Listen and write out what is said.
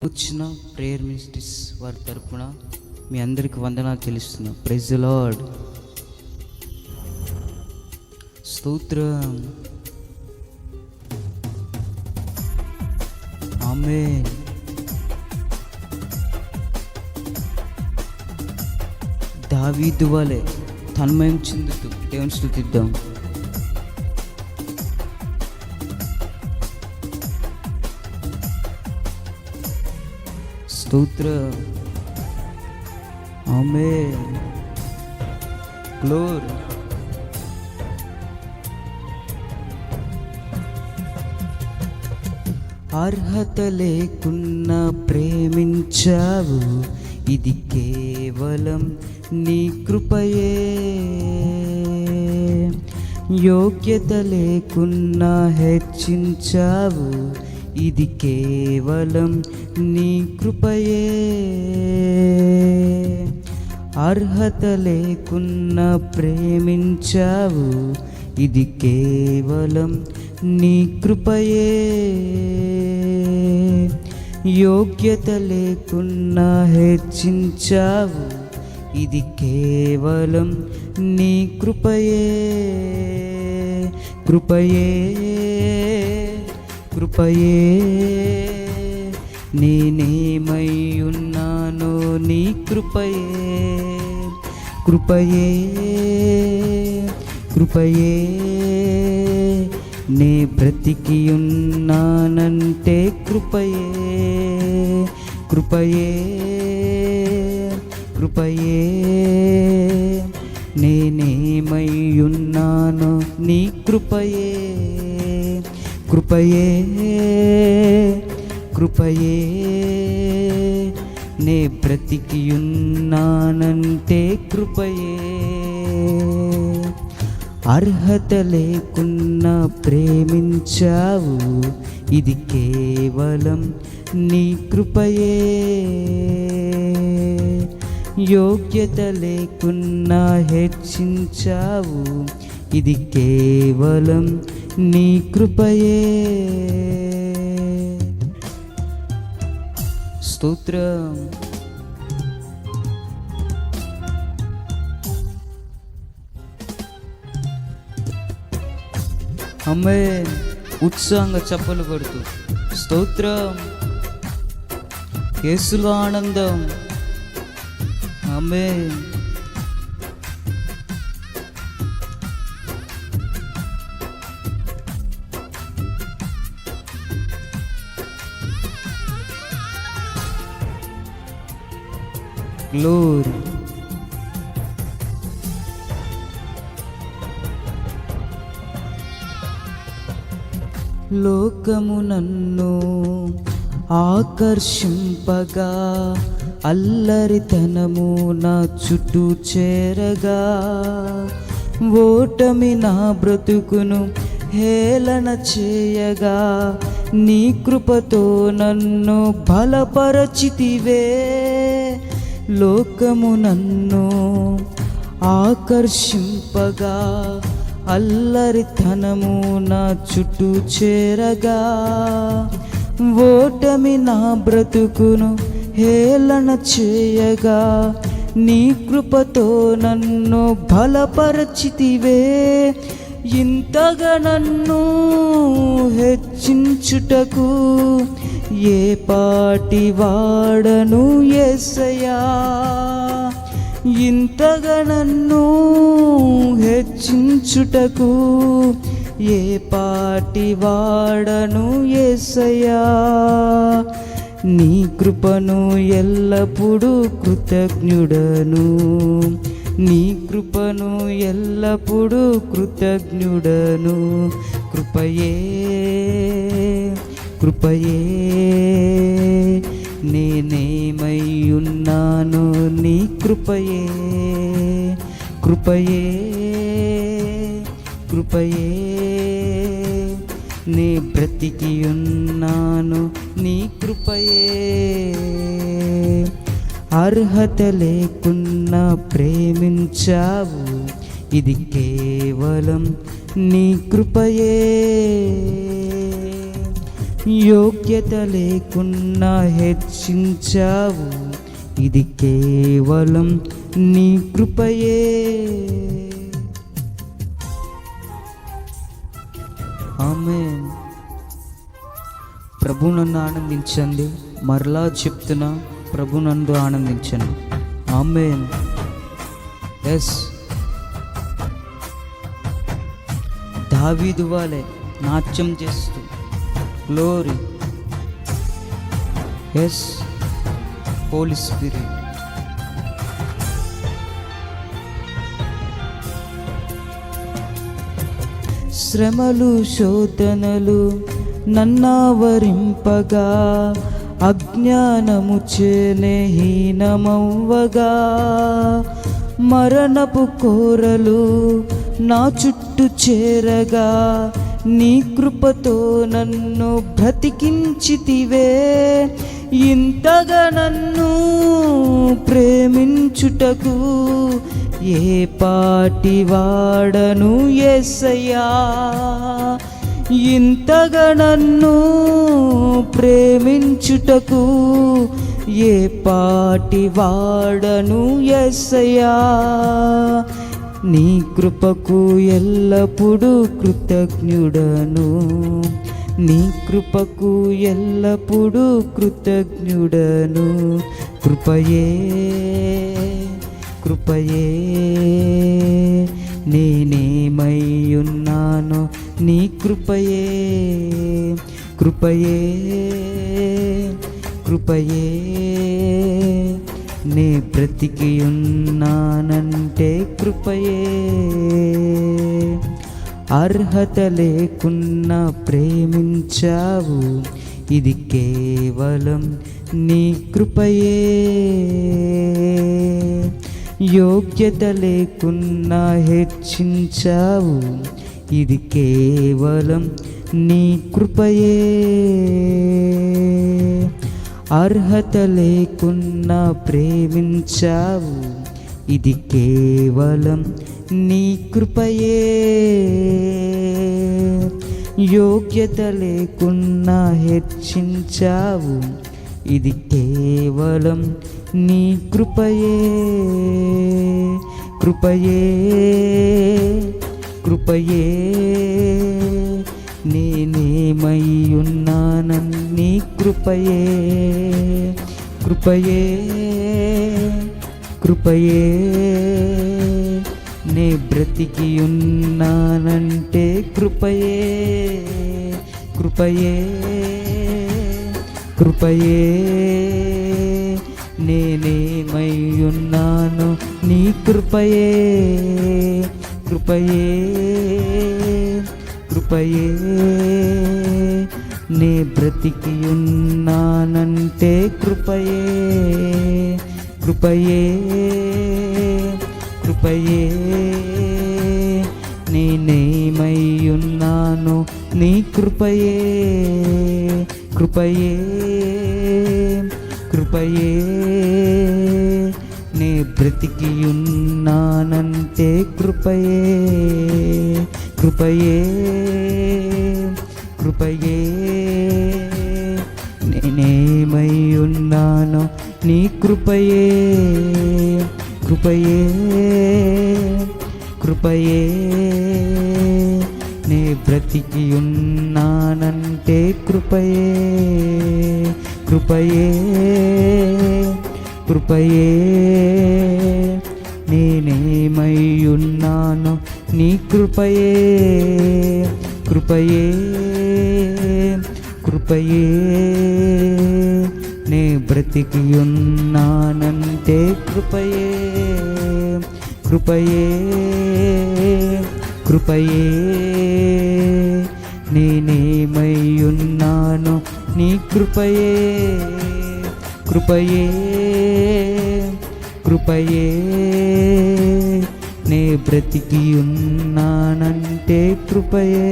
వచ్చిన prayer ministries వారి తరపున మీ అందరికి వందనాలు తెలుస్తున్నా. Praise the lord. స్తోత్రం. ఆమేన్. దావీదు వలె తన్మయం చెందుతూ దేవుని స్తుతిద్దాం. స్తోత్రం. ఆమేన్. గ్లోరీ. అర్హత లేకున్నా ప్రేమించావు, ఇది కేవలం నీ కృపయే. యోగ్యత లేకున్నా హెచ్చించావు, ఇది కేవలం నీ కృపయే. అర్హత లేకున్నా ప్రేమించావు, ఇది కేవలం నీ కృపయే. యోగ్యత లేకున్నా హెచ్చించావు, ఇది కేవలం నీ కృపయే. కృపయే కృపయే నేనేమై ఉన్నానో నీ కృపయే. కృపయే కృపయే నే బ్రతికి ఉన్నానంటే కృపయే. కృపయే కృపయే నేనేమై ఉన్నానో నీ కృపయే. కృపయే కృపయే నే బ్రతికి ఉన్నానంటే కృపయే. అర్హత లేకున్నా ప్రేమించావు, ఇది కేవలం నీ కృపయే. యోగ్యత లేకున్నా హెచ్చించావు, ఇది కేవలం నీ కృపయే. స్తోత్రం. ఆమేన్. ఉత్సాహంగా చప్పలు కొడుతూ స్తోత్రం. యేసులో ఆనందం. ఆమేన్. గ్లోరీ. లోకము నన్ను ఆకర్షింపగా, అల్లరితనము నా చుట్టూ చేరగా, ఓటమి నా బ్రతుకును హేళన చేయగా, నీ కృపతో నన్ను బలపరచితివే. లోకము నన్ను ఆకర్షింపగా, అల్లరితనము నా చుట్టూ చేరగా, ఓటమి నా బ్రతుకును హేళన చేయగా, నీ కృపతో నన్ను బలపరచితివే. ఇంతగా నన్ను హెచ్చించుటకు ఏ పాటి వాడను యేసయ్యా. ఇంతగా నన్ను హెచ్చించుటకు ఏ పాటి వాడను యేసయ్యా. నీ కృపను ఎల్లప్పుడూ కృతజ్ఞుడను, నీ కృపను ఎల్లప్పుడూ కృతజ్ఞుడను. కృపయే కృపయే నేనేమై ఉన్నాను నీ కృపయే. కృపయే కృపయే నే బ్రతికి ఉన్నాను నీ కృపయే. అర్హత లేకున్నా ప్రేమించావు, ఇది కేవలం నీ కృపయే. యోగ్యత లేకున్నా హెచ్చించావు, ఇది కేవలం నీ కృపయే. ఆమేన్. ప్రభు నన్ను ఆనందించండి. మరలా చెప్తున్నా, ప్రభు నందు ఆనందించండి. ఆమేన్. ఎస్, దావీదు వాలే నాట్యం చేస్తూ గ్లోరీ. Yes, Holi spirit. శ్రమలు శోధనలు నన్నావరింపగా, అజ్ఞానము చేనే హీనమవ్వగా, మరణపు కోరలు నా చుట్టూ చేరగా, నీ కృపతో నన్ను బ్రతికించితివే. ఇంతగా నన్ను ప్రేమించుటకు ఏ పాటి వాడను యేసయ్యా. ఇంతగా నన్ను ప్రేమించుటకు ఏ పాటి వాడను యేసయ్యా. నీ కృపకు ఎల్లప్పుడూ కృతజ్ఞుడను, నీ కృపకు ఎల్లప్పుడూ కృతజ్ఞుడను. కృపయే కృపయే నేనేమై ఉన్నానో నీ కృపయే. కృపయే కృపయే నే బ్రతికి ఉన్నానంటే కృపయే. అర్హత లేకున్నా ప్రేమించావు, ఇది కేవలం నీ కృపయే. యోగ్యత లేకున్నా హెచ్చించావు, ఇది కేవలం నీ కృపయే. అర్హత లేకున్నా ప్రేమించావు, ఇది కేవలం నీ కృపయే. యోగ్యత లేకున్నా హెచ్చించావు, ఇది కేవలం నీ కృపయే. కృపయే కృపయే నేనేమై ఉన్నానని నీ కృపయే. కృపయే కృపయే నే బ్రతికి ఉన్నానంటే కృపయే. కృపయే కృపయే నేనేమై ఉన్నాను నీ కృపయే. కృపయే కృపయే నే బ్రతికి ఉన్నానంటే కృపయే. కృపయే కృపయే నేనేమై ఉన్నాను నీ కృపయే. కృపయే కృపయే నే బ్రతికి ఉన్నానంటే కృపయే. కృపయే కృపయే నేనేమై ఉన్నాను నీ కృపయే. కృపయే కృపయే నే బ్రతికి ఉన్నానంటే కృపయే. కృపయే కృపయే నేనేమై ఉన్నాను నీ కృపయే. కృపయే కృపయే నే బ్రతికి ఉన్నానంటే కృపయే. కృపయే కృపయే నేనేమై ఉన్నాను నీ కృపయే. కృపయే కృపయే నే బ్రతికి ఉన్నానంటే కృపయే.